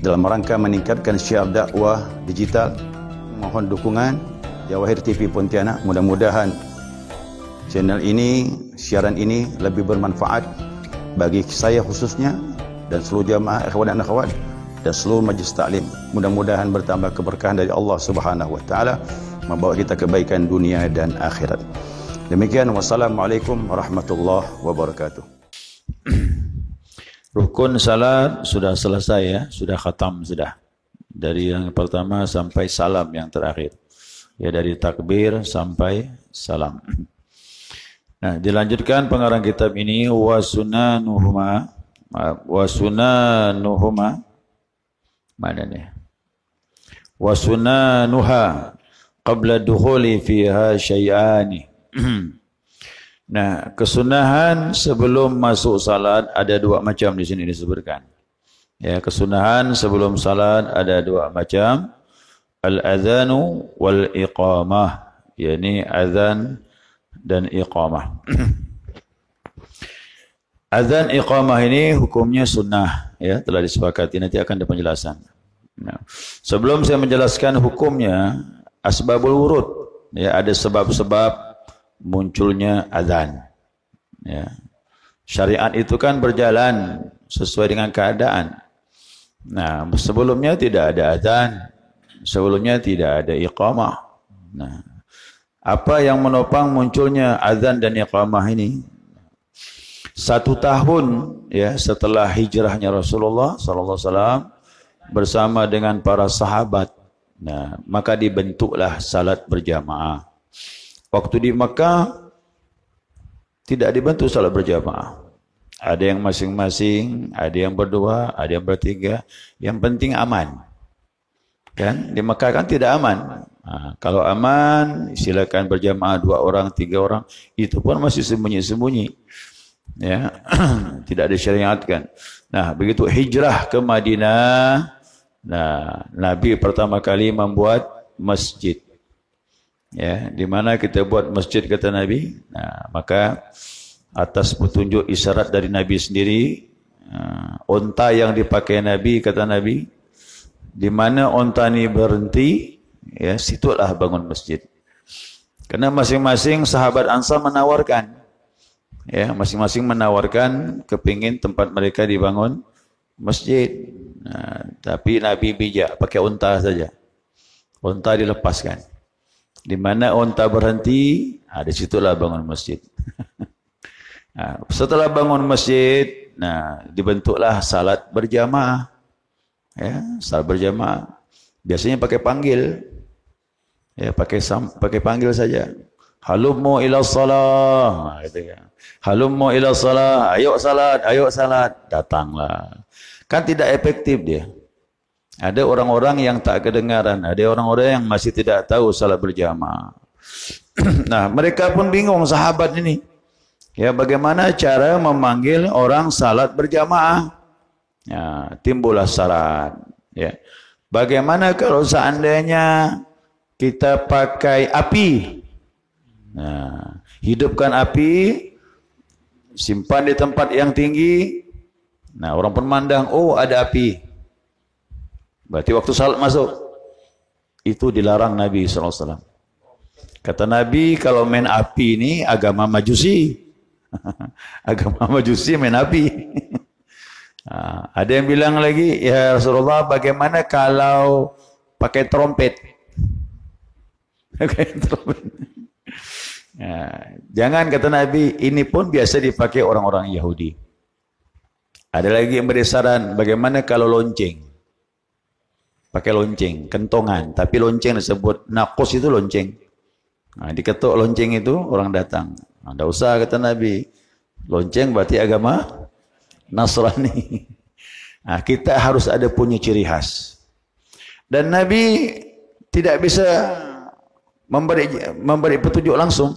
dalam rangka meningkatkan syiar dakwah digital. Mohon dukungan Jawahir TV Pontianak. Mudah-mudahan channel ini, siaran ini lebih bermanfaat bagi saya khususnya dan seluruh jamaah ikhwan dan akhwat dan seluruh majlis taklim. Mudah-mudahan bertambah keberkahan dari Allah Subhanahu wa taala, membawa kita kebaikan dunia dan akhirat. Demikian, wassalamualaikum warahmatullahi wabarakatuh. Rukun salat sudah selesai ya, sudah khatam sudah. Dari yang pertama sampai salam yang terakhir. Ya, dari takbir sampai salam. Nah, dilanjutkan pengarang kitab ini wa sunanuhuma mana nih? Wa sunanuha qabla dukhuli fiha syai'ani. Nah, kesunahan sebelum masuk salat ada dua macam di sini disebutkan. Ya, kesunahan sebelum salat ada dua macam. Al-adzanu wal iqamah, yakni azan dan iqamah. Azan iqamah ini hukumnya sunnah, ya, telah disepakati, nanti akan ada penjelasan. Nah, sebelum saya menjelaskan hukumnya, asbabul wurud, ya, ada sebab-sebab munculnya azan. Ya. Syariat itu kan berjalan sesuai dengan keadaan. Nah, sebelumnya tidak ada azan, sebelumnya tidak ada iqamah. Nah, apa yang menopang munculnya azan dan iqamah ini? 1 tahun ya setelah hijrahnya Rasulullah SAW bersama dengan para sahabat. Nah, maka dibentuklah salat berjamaah. Waktu di Makkah tidak dibentuk salat berjamaah. Ada yang masing-masing, ada yang berdua, ada yang bertiga. Yang penting aman. Kan? Di Makkah kan tidak aman. Nah, kalau aman, silakan berjamaah 2 orang, 3 orang. Itu pun masih sembunyi-sembunyi. Ya, tidak disyariatkan. Nah, begitu hijrah ke Madinah, nah, Nabi pertama kali membuat masjid. Ya, di mana kita buat masjid kata Nabi. Nah, maka atas petunjuk isyarat dari Nabi sendiri, unta yang dipakai Nabi kata Nabi, di mana unta ini berhenti, ya, situlah bangun masjid. Karena masing-masing sahabat Ansar menawarkan, ya, masing-masing menawarkan kepingin tempat mereka dibangun masjid. Nah, tapi Nabi bijak, pakai unta saja. Unta dilepaskan. Di mana unta berhenti, di situlah bangun masjid. Nah, setelah bangun masjid, nah, dibentuklah salat berjamaah. Ya, salat berjamaah. Biasanya pakai panggil. Ya, pakai panggil saja. Halummu ila shalah. Nah, gitu ya. Halummu ila shalah. Ayo salat, ayo salat. Datanglah. Kan tidak efektif dia. Ada orang-orang yang tak kedengaran, ada orang-orang yang masih tidak tahu salat berjamaah. Nah, mereka pun bingung sahabat ini. Ya, bagaimana cara memanggil orang salat berjamaah? Ya, timbullah syarat. Ya. Bagaimana kalau seandainya kita pakai api? Nah, hidupkan api, simpan di tempat yang tinggi. Nah, orang pun memandang, oh ada api. Berarti waktu salat masuk. Itu dilarang Nabi SAW. Kata Nabi, kalau main api ini agama Majusi. Agama Majusi main api. Nah, ada yang bilang lagi, ya Rasulullah, bagaimana kalau pakai trompet? Pakai trompet. Nah, jangan, kata Nabi, ini pun biasa dipakai orang-orang Yahudi. Ada lagi yang beri saran, bagaimana kalau lonceng? Pakai lonceng, kentongan. Tapi lonceng disebut nakus itu lonceng. Nah, diketuk lonceng itu orang datang. Nah, tidak usah kata Nabi. Lonceng berarti agama Nasrani. Nah, kita harus ada punya ciri khas. Dan Nabi tidak bisa memberi petunjuk langsung.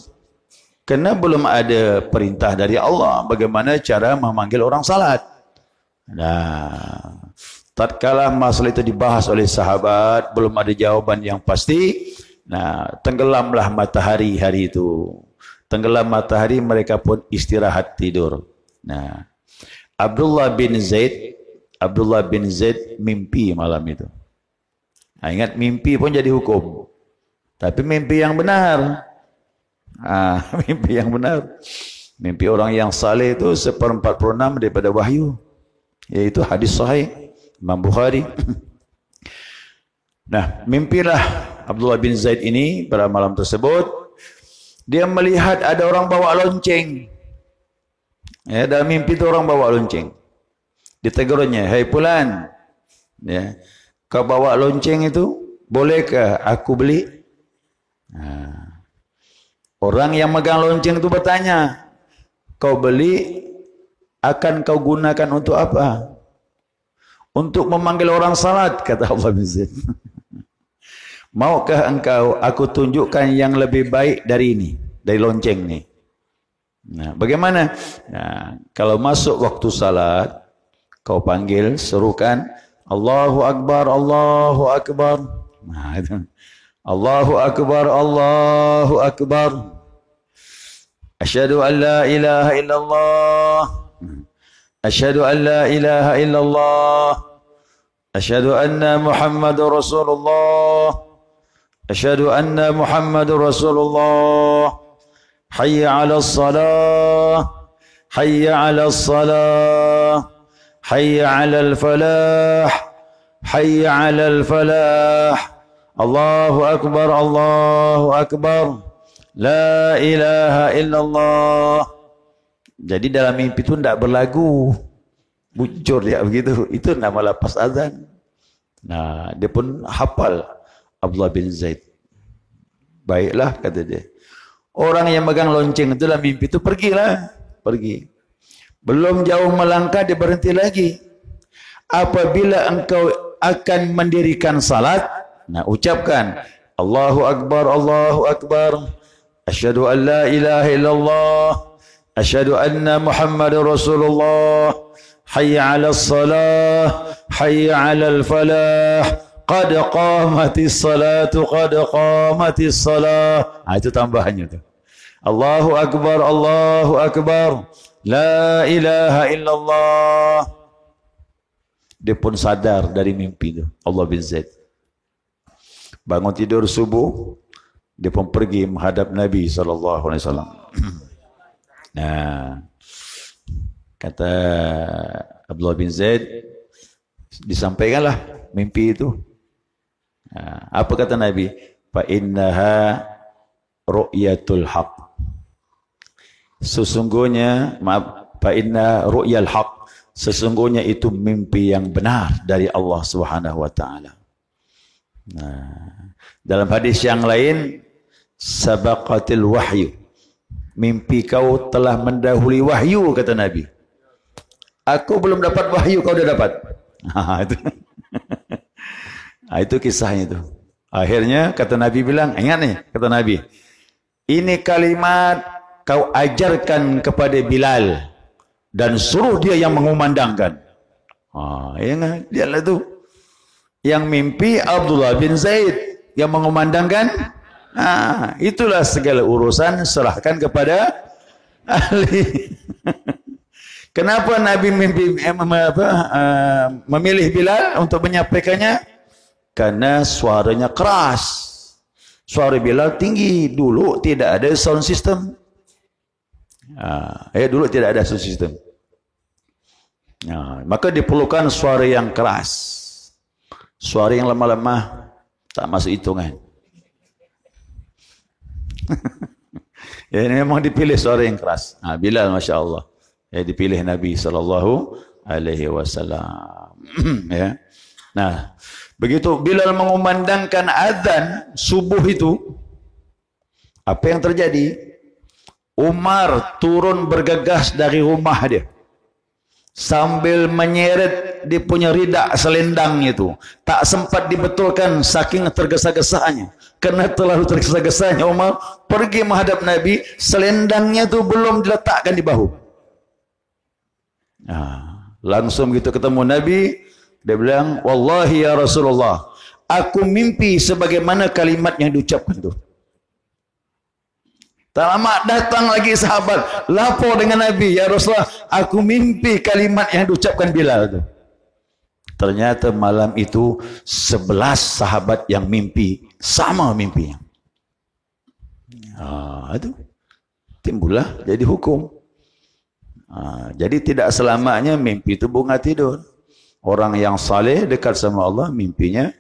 Karena belum ada perintah dari Allah bagaimana cara memanggil orang salat. Nah, tatkala masalah itu dibahas oleh sahabat, belum ada jawaban yang pasti. Nah, tenggelamlah matahari hari itu. Tenggelam matahari, mereka pun istirahat tidur. Nah, Abdullah bin Zaid Abdullah bin Zaid mimpi malam itu. Ingat, mimpi pun jadi hukum. Tapi mimpi yang benar. Mimpi yang benar. Mimpi orang yang saleh itu 1/46 daripada wahyu. Iaitu hadis sahih Imam Bukhari. Nah, mimpilah Abdullah bin Zaid ini pada malam tersebut. Dia melihat ada orang bawa lonceng. Dalam mimpi itu orang bawa lonceng. Ditegurnya, "Hai Fulan, kau bawa lonceng itu, bolehkah aku beli?" Orang yang megang lonceng itu bertanya, "Kau beli, akan kau gunakan untuk apa?" "Untuk memanggil orang salat," kata Abdullah bin Zaid. "Maukah engkau aku tunjukkan yang lebih baik dari ini, dari lonceng ini?" Nah, bagaimana? Kalau masuk waktu salat, kau panggil, serukan, "Allahu Akbar, Allahu Akbar." Itu. "Allahu Akbar, Allahu Akbar. Asyhadu an la ilaha illallah. Asyhadu an la ilaha illallah. Asyhadu anna Muhammadur Rasulullah. Asyhadu anna Muhammadur Rasulullah. Hayya 'alas salah. Hayya 'alas salah. Hayya 'alal falah. Hayya 'alal falah. Allahu Akbar, Allahu Akbar. La ilaha illallah." Jadi dalam mimpi itu tidak berlagu. Bujur dia begitu. Itu nama lapas azan. Nah, dia pun hafal Abdullah bin Zaid. Baiklah, kata dia. Orang yang megang lonceng itu dalam mimpi itu pergilah. Pergi. Belum jauh melangkah, dia berhenti lagi. "Apabila engkau akan mendirikan salat," nah, ucapkan, "Allahu Akbar, Allahu Akbar. Asyhadu an la ilaha illallah. Asyhadu anna Muhammadur Rasulullah. Hayya 'alas salah. Hayya 'alal falah. Qad qamatis salatu, qad qamatis salah." Itu tambahannya tu. "Allahu Akbar, Allahu Akbar. La ilaha illallah." Dia pun sadar dari mimpi itu, Allah bin Zaid. Bangun tidur subuh, dia pun pergi menghadap Nabi SAW. Nah, kata Abdullah bin Zaid, disampaikanlah mimpi itu. Apa kata Nabi? "Fa innaha ru'yatul haq." Sesungguhnya, fa inna ru'yal haq. Sesungguhnya itu mimpi yang benar dari Allah Subhanahu wa taala. Nah, dalam hadis yang lain, sabaqatil wahyu. Mimpi kau telah mendahului wahyu, kata Nabi. Aku belum dapat wahyu, kau dah dapat. Itu. Itu kisahnya itu. Akhirnya kata Nabi bilang, ingat nih, kata Nabi, "Ini kalimat kau ajarkan kepada Bilal dan suruh dia yang mengumandangkan." Ingat, dialah tu. Yang mimpi Abdullah bin Zaid, yang mengumandangkan. Itulah segala urusan serahkan kepada ahli. Kenapa Nabi memilih Bilal untuk menyampaikannya? Karena suaranya keras. Suara Bilal tinggi. Dulu tidak ada sound system. Dulu tidak ada sound system. Maka diperlukan suara yang keras. Suara yang lemah-lemah tak masuk hitungan. Ini memang dipilih suara yang keras. Bilal, Masya Allah. Dipilih Nabi SAW. Ya. Nah, begitu Bilal mengumandangkan azan subuh itu, apa yang terjadi? Umar turun bergegas dari rumah dia. Sambil menyeret dia punya ridak selendang itu. Tak sempat dibetulkan saking tergesa-gesanya. Karena terlalu tergesa-gesanya Umar pergi menghadap Nabi, selendangnya itu belum diletakkan di bahu. Langsung gitu ketemu Nabi, dia bilang, "Wallahi ya Rasulullah, aku mimpi sebagaimana kalimat yang diucapkan itu." Tak lama datang lagi sahabat, lapor dengan Nabi, "Ya Rasulullah, aku mimpi kalimat yang diucapkan Bilal itu." Ternyata malam itu 11 sahabat yang mimpi sama mimpinya. Itu timbullah jadi hukum. Jadi tidak selamanya mimpi itu bunga tidur. Orang yang saleh dekat sama Allah mimpinya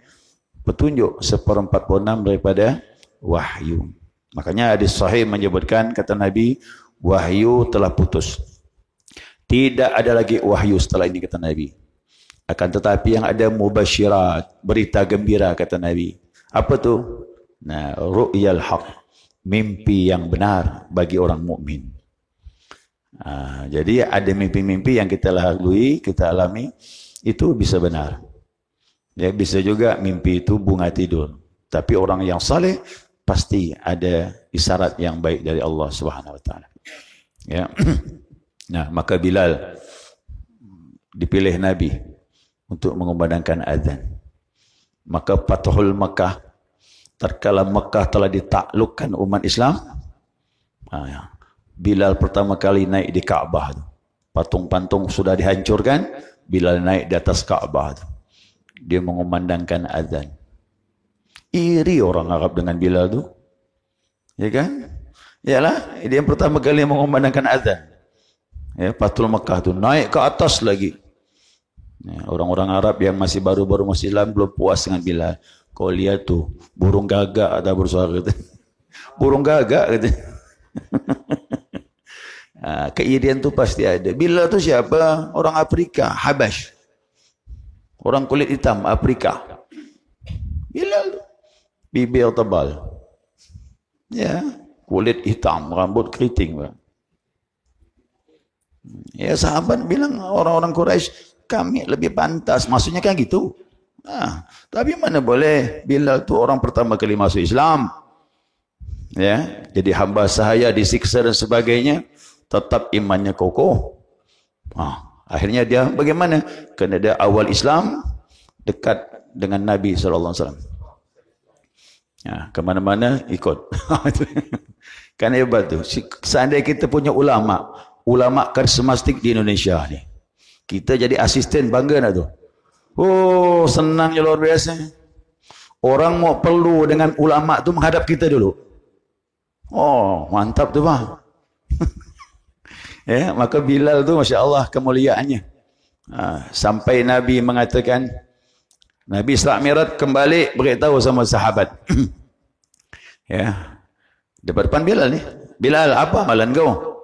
petunjuk 1/46 daripada wahyu. Makanya hadis sahih menyebutkan, kata Nabi, wahyu telah putus. Tidak ada lagi wahyu setelah ini, kata Nabi. Akan tetapi yang ada mubasyirat, berita gembira, kata Nabi. Apa tu? Nah, ru'yal haq, mimpi yang benar bagi orang mukmin. Jadi ada mimpi-mimpi yang kita lalui, kita alami, itu bisa benar. Ya, bisa juga mimpi itu bunga tidur. Tapi orang yang saleh pasti ada isyarat yang baik dari Allah Subhanahu wa taala. Ya. Nah, maka Bilal dipilih Nabi untuk mengumandangkan azan. Maka Fathul Makkah, tatkala Makkah telah ditaklukkan umat Islam, Bilal pertama kali naik di Kaabah. Patung-patung sudah dihancurkan, Bilal naik di atas Kaabah. Dia mengumandangkan azan. Iri orang Arab dengan Bilal tu. Ya kan? Yalah, dia yang pertama kali mengumandangkan azan. Ya, Fathul Makkah tu naik ke atas lagi. Ya, orang-orang Arab yang masih baru-baru masuk Islam belum puas dengan Bilal. Kau lihat tu, burung gagak atau bersuara kata. Burung gagak kata. Keirian tu pasti ada. Bilal tu siapa? Orang Afrika, Habash. Orang kulit hitam Afrika. Bilal tu bibir tebal. Ya, kulit hitam, rambut keriting. Ya, sahabat bilang orang-orang Quraisy, kami lebih pantas. Maksudnya kan gitu. Tapi mana boleh, Bilal tu orang pertama kali masuk Islam. Ya, jadi hamba sahaya disiksa dan sebagainya, tetap imannya kokoh. Akhirnya dia bagaimana? Kerana dia awal Islam dekat dengan Nabi SAW. Kemana-mana ikut. Kan hebat tu. Seandainya kita punya ulama karismatik di Indonesia ni, kita jadi asisten, bangga nak tu. Oh, senangnya luar biasa. Orang mau perlu dengan ulama tu menghadap kita dulu. Oh, mantap tu bang. Ya, maka Bilal tu Masya Allah kemuliaannya. Sampai Nabi mengatakan, Nabi Isra Mi'raj kembali beritahu sama sahabat. Ya, depan Bilal ni. Bilal, apa amalan kau?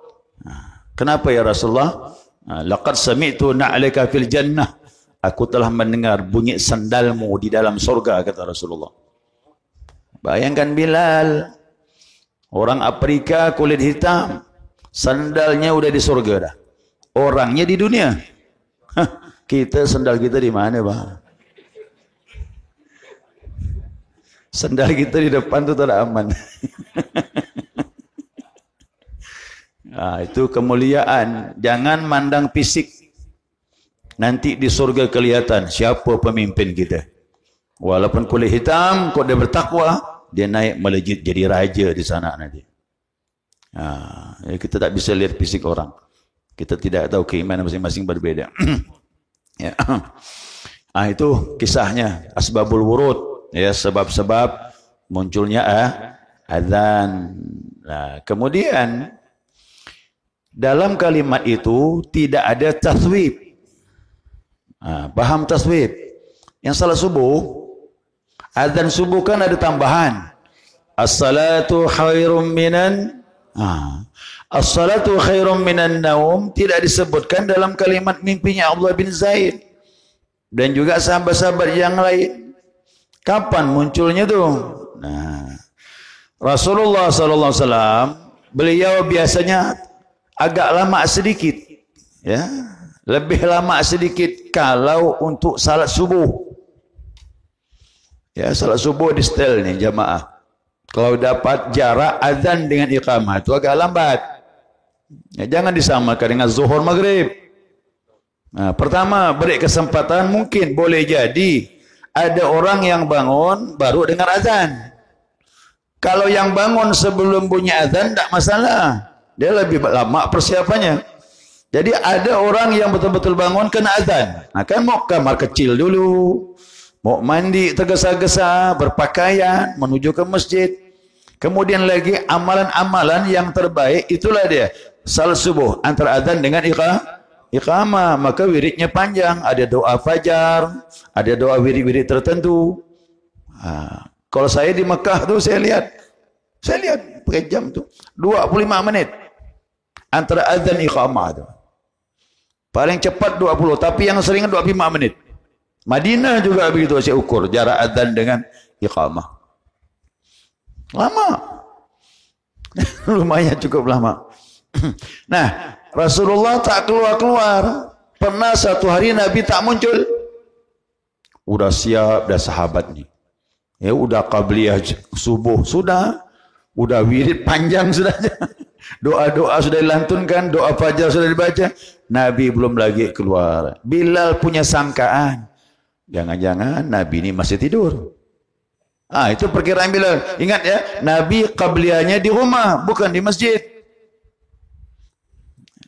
Kenapa ya Rasulullah? Laqad sami'tu na'alika fil jannah. Aku telah mendengar bunyi sandalmu di dalam surga, kata Rasulullah. Bayangkan Bilal, orang Afrika kulit hitam, sandalnya udah di surga dah. Orangnya di dunia. Kita sandal kita di mana, Bang? Sandal kita di depan tu tak ada aman. Itu kemuliaan. Jangan mandang fisik. Nanti di surga kelihatan siapa pemimpin kita. Walaupun kulit hitam, kalau dia bertakwa, dia naik melejit jadi raja di sana nanti. Kita tak bisa lihat fisik orang. Kita tidak tahu keimanan masing-masing berbeda. Ya. Itu kisahnya asbabul wurud, ya, sebab-sebab munculnya azan. Kemudian dalam kalimat itu tidak ada taswib. Paham taswib? Yang salat subuh, azan subuh kan ada tambahan. As-salatu khairum minan as-salatu khairum minan naum, tidak disebutkan dalam kalimat mimpinya Abdullah bin Zaid dan juga sahabat-sahabat yang lain. Kapan munculnya tu? Rasulullah sallallahu alaihi wasallam, beliau biasanya agak lama sedikit, ya. Lebih lama sedikit kalau untuk salat subuh. Ya, salat subuh di setel ni jamaah. Kalau dapat jarak azan dengan iqamah itu agak lambat. Ya, jangan disamakan dengan zuhur maghrib. Pertama, beri kesempatan, mungkin boleh jadi ada orang yang bangun baru dengar azan. Kalau yang bangun sebelum bunyi azan tak masalah. Dia lebih lama persiapannya. Jadi ada orang yang betul-betul bangun kena azan. Nah, kan mau kamar kecil dulu, mau mandi tergesa-gesa, berpakaian, menuju ke masjid. Kemudian lagi amalan-amalan yang terbaik itulah dia. Salat subuh antara azan dengan iqamah. Maka wiridnya panjang. Ada doa fajar, ada doa wirid-wirid tertentu. Kalau saya di Mekah tu saya lihat pakai jam tu 25 menit antara azan iqamah tu. Paling cepat 20, tapi yang sering 25 menit. Madinah juga begitu saya ukur jarak azan dengan iqamah. Lama. Lumayan cukup lama. Nah, Rasulullah tak keluar-keluar. Pernah satu hari Nabi tak muncul. Udah siap dah sahabat ni. Ya udah qabliyah subuh sudah. Udah wirid panjang sudah. Doa-doa sudah dilantunkan, doa fajar sudah dibaca. Nabi belum lagi keluar. Bilal punya sangkaan. Jangan-jangan Nabi ini masih tidur. Itu perkiraan Bilal. Ingat ya, Nabi qabliyahnya di rumah, bukan di masjid.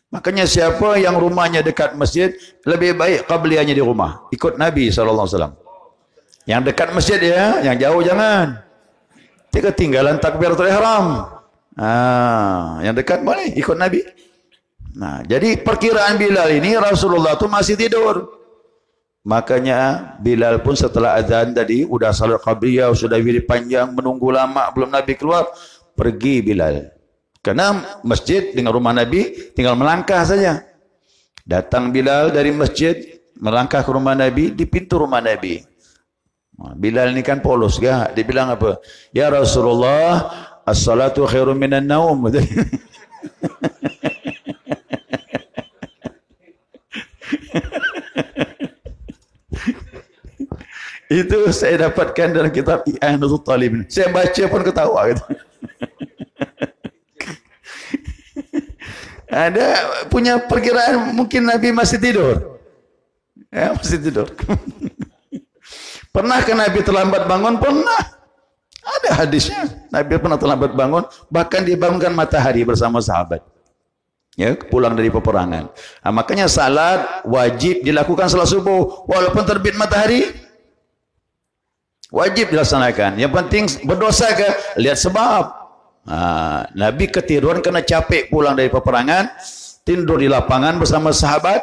Makanya siapa yang rumahnya dekat masjid, lebih baik qabliyahnya di rumah. Ikut Nabi SAW. Yang dekat masjid ya, yang jauh jangan. Ketinggalan takbiratul ihram. Yang dekat boleh ikut Nabi. Nah, jadi perkiraan Bilal ini Rasulullah tu masih tidur. Makanya Bilal pun setelah azan tadi udah salat qabliyah, sudah wirid panjang, menunggu lama belum Nabi keluar, pergi Bilal. Karena masjid dengan rumah Nabi tinggal melangkah saja. Datang Bilal dari masjid, melangkah ke rumah Nabi, di pintu rumah Nabi. Bilal ni kan polos gak? Dia bilang apa? Ya Rasulullah, as-salatu khairum minan naum. Itu saya dapatkan dalam kitab I'anatul Talibin. Saya baca pun ketawa gitu. Ada punya perkiraan mungkin Nabi masih tidur. Ya, masih tidur. Pernah ke Nabi terlambat bangun? Pernah. Ada hadisnya. Nabi pernah terlambat bangun, bahkan dibangunkan matahari bersama sahabat. Ya, pulang dari peperangan. Makanya salat wajib dilakukan salat subuh walaupun terbit matahari. Wajib dilaksanakan. Yang penting berdosa ke? Lihat sebab. Nabi ketiduran karena capek pulang dari peperangan, tidur di lapangan bersama sahabat.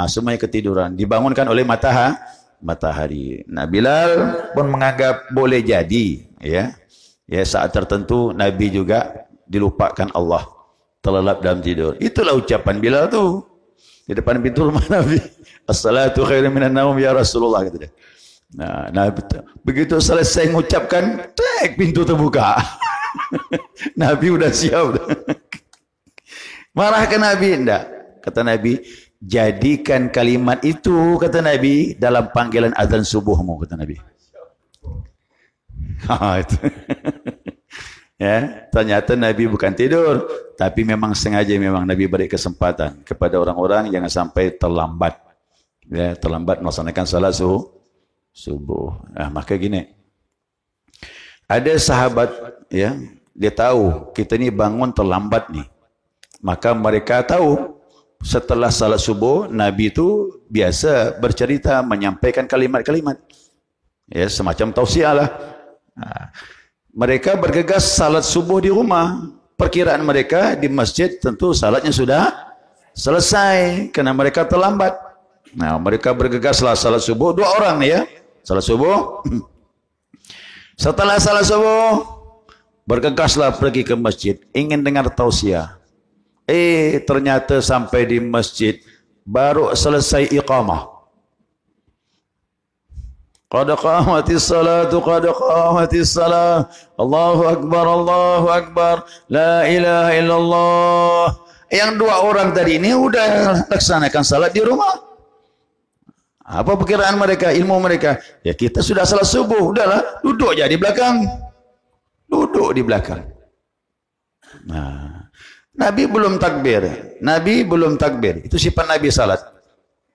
Semuanya ketiduran. Dibangunkan oleh matahari. Nah, Bilal pun menganggap boleh jadi, ya saat tertentu Nabi juga dilupakan Allah, terlelap dalam tidur. Itulah ucapan Bilal tu di depan pintu rumah Nabi. As-salatu khairum minan naum ya Rasulullah, gitu dia. Nah, begitu selesai mengucapkan, pintu terbuka. Nabi udah siap. Marah ke Nabi? Enggak. Kata Nabi, jadikan kalimat itu, kata Nabi, dalam panggilan azan subuhmu, kata Nabi. Itu. Ya, ternyata Nabi bukan tidur, tapi memang sengaja memang Nabi beri kesempatan kepada orang-orang jangan sampai terlambat. Ya, terlambat melaksanakan salat subuh. Maka gini. Ada sahabat ya, dia tahu kita ni bangun terlambat nih. Maka mereka tahu setelah salat subuh, Nabi itu biasa bercerita, menyampaikan kalimat-kalimat. Ya, semacam tausiah lah. Mereka bergegas salat subuh di rumah. Perkiraan mereka di masjid tentu salatnya sudah selesai, karena mereka terlambat. Nah, mereka bergegaslah salat subuh, 2 orang nih ya. Salat subuh. Setelah salat subuh, bergegaslah pergi ke masjid, ingin dengar tausiah. Ternyata sampai di masjid baru selesai iqamah. Qad qamatis salatu, qad qamatis salah. Allahu akbar, la ilaha illallah. Yang 2 orang tadi ini udah laksanakan salat di rumah. Apa perkiraan mereka, ilmu mereka? Ya, kita sudah salat subuh, udahlah, duduk aja di belakang. Duduk di belakang. Nah, Nabi belum takbir. Itu sifat Nabi salat.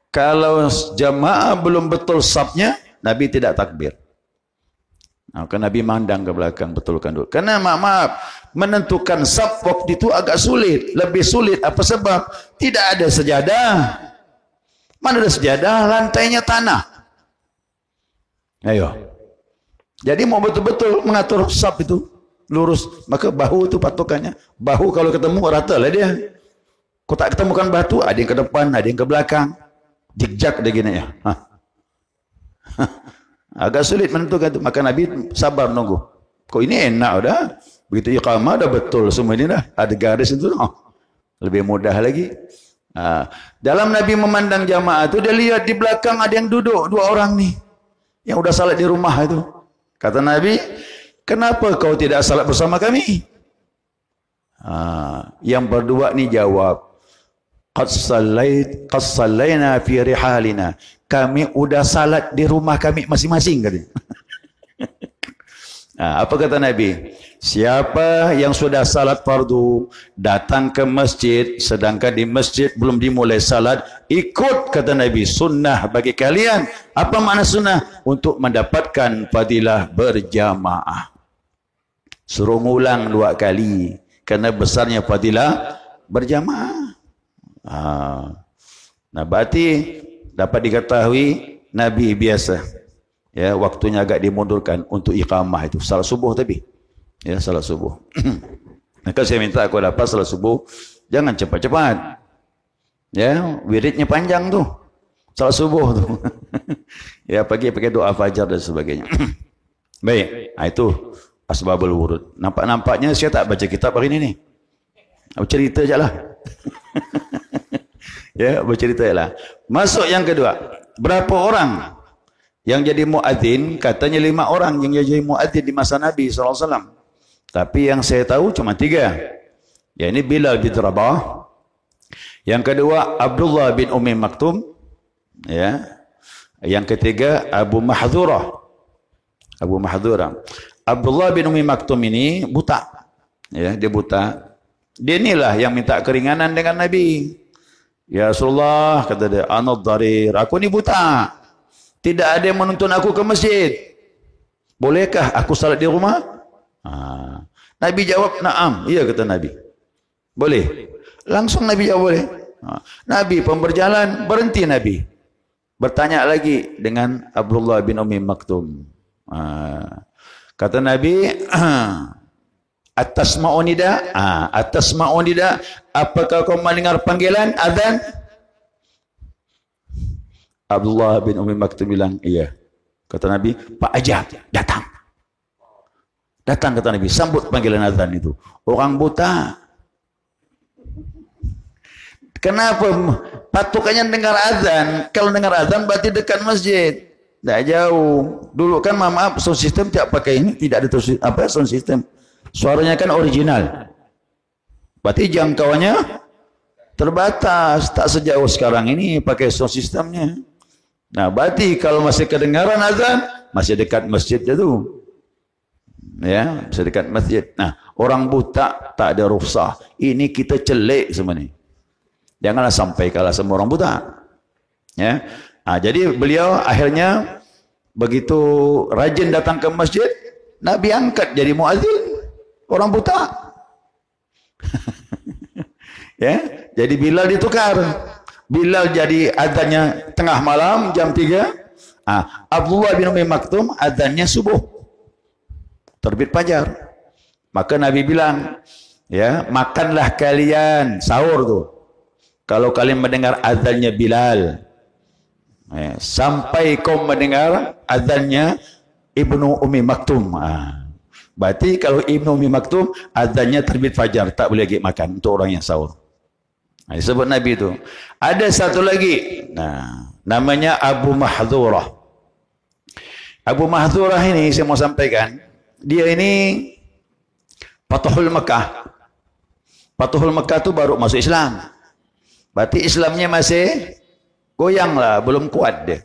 Kalau jamaah belum betul safnya, Nabi tidak takbir. Maka Nabi mandang ke belakang, betulkan dulu. Karena maaf, menentukan saf waktu itu agak sulit. Lebih sulit. Apa sebab? Tidak ada sejadah. Mana ada sejadah? Lantainya tanah. Ayo. Jadi mau betul-betul mengatur saf itu lurus. Maka bahu itu patokannya. Bahu kalau ketemu rata lah dia. Kau tak ketemukan batu, ada yang ke depan, ada yang ke belakang. Jig-jag dia gini ya. Agak sulit menentukan itu. Maka Nabi sabar nunggu. Kok ini enak dah. Begitu iqamah dah betul semua ini dah. Ada garis itu. Lebih mudah lagi. Dalam Nabi memandang jamaah itu, dia lihat di belakang ada yang duduk. 2 orang nih. Yang udah salat di rumah itu. Kata Nabi, kenapa kau tidak salat bersama kami? Yang berdua ni jawab, qad sallaina fi rihalina. Kami udah salat di rumah kami masing-masing katanya. Apa kata Nabi? Siapa yang sudah salat fardu datang ke masjid sedangkan di masjid belum dimulai salat, ikut kata Nabi sunnah bagi kalian. Apa makna sunnah? Untuk mendapatkan fadilah berjamaah. Suruh ngulang 2 kali kerana besarnya fadilah berjamaah. Nah, berarti dapat diketahui Nabi biasa, ya, waktunya agak dimundurkan untuk iqamah itu. Salat subuh tapi, ya, salat subuh. Maka saya minta aku dapat salat subuh, jangan cepat-cepat. Ya, wiridnya panjang tuh, salat subuh tuh. Ya, pagi pakai doa fajar dan sebagainya. Baik, itu asbabul wurud. Nampaknya saya tak baca kitab hari ini nih. Aku cerita je lah. Ya, bercerita lah. Masuk yang kedua. Berapa orang yang jadi muadzin? Katanya 5 orang yang jadi muadzin di masa Nabi SAW. Tapi yang saya tahu cuma 3. Ya, ini Bilal bin Rabah. Yang kedua Abdullah bin Ummi Maktum. Ya. Yang ketiga Abu Mahdhurah. Abdullah bin Ummi Maktum ini buta. Ya, dia buta. Dia inilah yang minta keringanan dengan Nabi. Ya Rasulullah, kata dia, anad dharir, aku ni buta. Tidak ada yang menuntun aku ke masjid. Bolehkah aku salat di rumah? Nabi jawab, "Na'am." Iya kata Nabi. Boleh. Langsung Nabi jawab boleh. Nabi pun berjalan, berhenti Nabi. Bertanya lagi dengan Abdullah bin Ummi Maktum. Kata Nabi, atasma'u nida? Atasma'u nida? Apakah kau mendengar panggilan azan? Abdullah bin Ummi Maktum bilang, iya. Kata Nabi, Pak Ajab, datang. Datang kata Nabi, sambut panggilan azan itu. Orang buta. Kenapa? Patukannya dengar azan. Kalau dengar azan berarti dekat masjid. Tak jauh. Dulu kan maaf, sound system tidak pakai ini, tidak ada sound system. Suaranya kan original. Berarti jangkauannya terbatas. Tak sejauh sekarang ini pakai sound systemnya. Nah, berarti kalau masih kedengaran azan, masih dekat masjid itu. Ya, masih dekat masjid. Nah, orang buta tak ada rukhsah. Ini kita celik semua ni. Janganlah sampai kalah sama orang buta. Ya. Jadi beliau akhirnya begitu rajin datang ke masjid, Nabi angkat jadi muazzin orang buta. Ya, jadi Bilal ditukar. Bilal jadi azannya tengah malam jam 3. Abdullah bin Ummi Maktum azannya subuh. Terbit fajar. Maka Nabi bilang, ya, makanlah kalian sahur tuh. Kalau kalian mendengar azannya Bilal, sampai kau mendengar azannya Ibnu Ummi Maktum. Berarti kalau Ibnu Ummi Maktum azannya terbit fajar, tak boleh lagi makan untuk orang yang sahur. Disebut Nabi itu. Ada satu lagi, namanya Abu Mahdhurah. Abu Mahdhurah ini saya mau sampaikan, dia ini Fathul Mekah. Fathul Mekah itu baru masuk Islam. Berarti Islamnya masih goyang lah, belum kuat dia.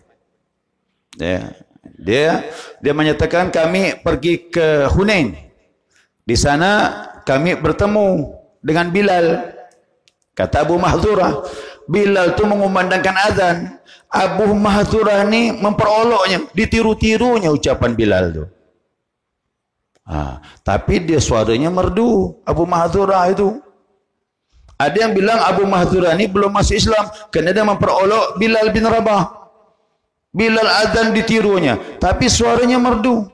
Dia menyatakan kami pergi ke Hunain. Di sana kami bertemu dengan Bilal. Kata Abu Mahdhurah, Bilal itu mengumandangkan azan. Abu Mahdhurah ni memperoloknya, ditiru-tirunya ucapan Bilal tu. Tapi dia suaranya merdu, Abu Mahdhurah itu. Ada yang bilang Abu Mahdhurah ini belum masuk Islam kerana dia memperolok Bilal bin Rabah. Bilal azan ditirunya, tapi suaranya merdu.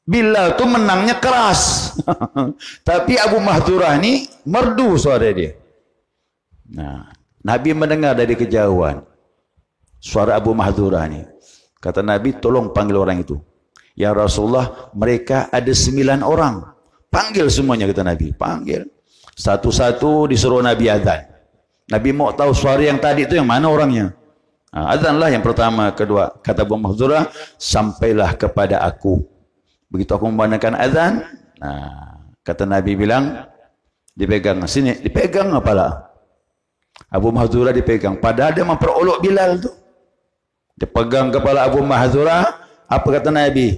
Bilal tu menangnya keras. Tapi Abu Mahdhurah ni merdu suara dia. Nabi mendengar dari kejauhan suara Abu Mahdhurah ni. Kata Nabi, tolong panggil orang itu. Ya Rasulullah, mereka ada 9 orang. Panggil semuanya, kata Nabi. Panggil. Satu-satu disuruh Nabi azan. Nabi mau tahu suara yang tadi itu yang mana orangnya. Azanlah yang pertama, kedua. Kata Abu Mahdhurah, sampailah kepada aku. Begitu aku memandangkan azan, kata Nabi bilang, dipegang sini, dipegang apalah. Abu Mahdhurah dipegang. Padahal dia memperolok Bilal tu. Dia pegang kepala Abu Mahdhurah. Apa kata Nabi?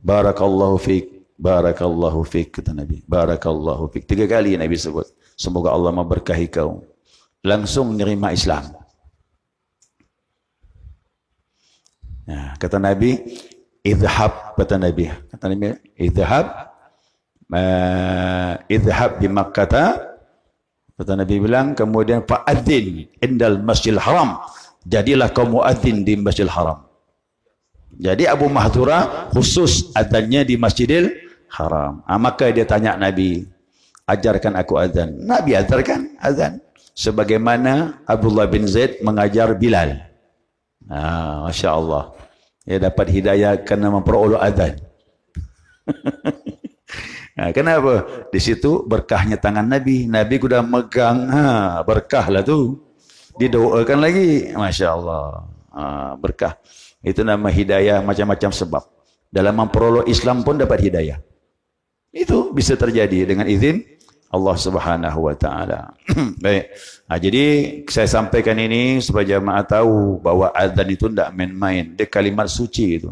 Barakallahu fiik, barakallahu fiik, kata Nabi. Barakallahu fiik. 3 kali Nabi sebut. Semoga Allah memberkahi kau. Langsung menerima Islam. Kata Nabi, idhab, kata Nabi. Kata Nabi, idhab di Makkah. Kata Nabi bilang, kemudian fa'adzin indal Masjidil Haram. Jadilah kau muadzin di Masjidil Haram. Jadi Abu Mahdhurah khusus azannya di Masjidil Haram. Maka dia tanya Nabi, ajarkan aku azan. Nabi ajarkan azan. Sebagaimana Abdullah bin Zaid mengajar Bilal. Masya Allah. Dia dapat hidayah kerana memperolok azan. Kenapa? Di situ berkahnya tangan Nabi. Nabi sudah megang, berkahlah tu. Didoakan lagi. Masya Allah. Berkah. Itu nama hidayah, macam-macam sebab. Dalam memperolok Islam pun dapat hidayah. Itu bisa terjadi dengan izin Allah Subhanahu wa taala. Baik. Jadi saya sampaikan ini supaya jemaah tahu bahwa azan itu tidak main-main. Dia kalimat suci itu.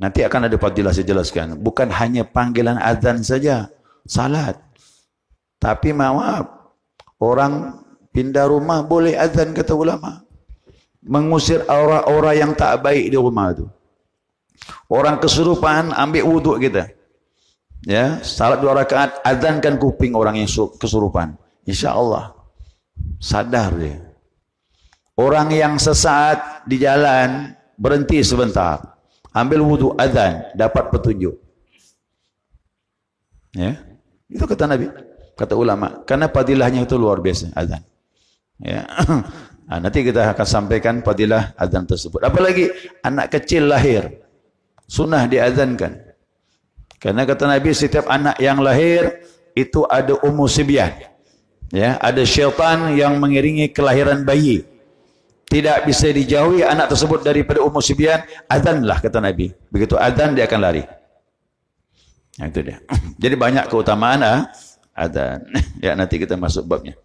Nanti akan ada fadilah saya jelaskan. Bukan hanya panggilan azan saja, salat. Tapi maaf, orang pindah rumah boleh azan, kata ulama. Mengusir aura-aura yang tak baik di rumah itu. Orang kesurupan ambil wuduk kita. Ya, salat 2 rakaat, azankan kuping orang yang kesurupan. Insya-Allah sadar dia. Orang yang sesat di jalan, berhenti sebentar. Ambil wuduk, azan, dapat petunjuk. Ya. Itu kata Nabi, kata ulama. Karena fadilahnya itu luar biasa azan. Ya. Nanti kita akan sampaikan fadilah azan tersebut. Apalagi anak kecil lahir, sunnah diazankan. Karena kata Nabi, setiap anak yang lahir itu ada sibyan. Ya, ada syaitan yang mengiringi kelahiran bayi. Tidak bisa dijauhi anak tersebut daripada sibyan. Azanlah, kata Nabi. Begitu azan dia akan lari. Itu dia. Jadi banyak keutamaan azan. Ya, nanti kita masuk babnya.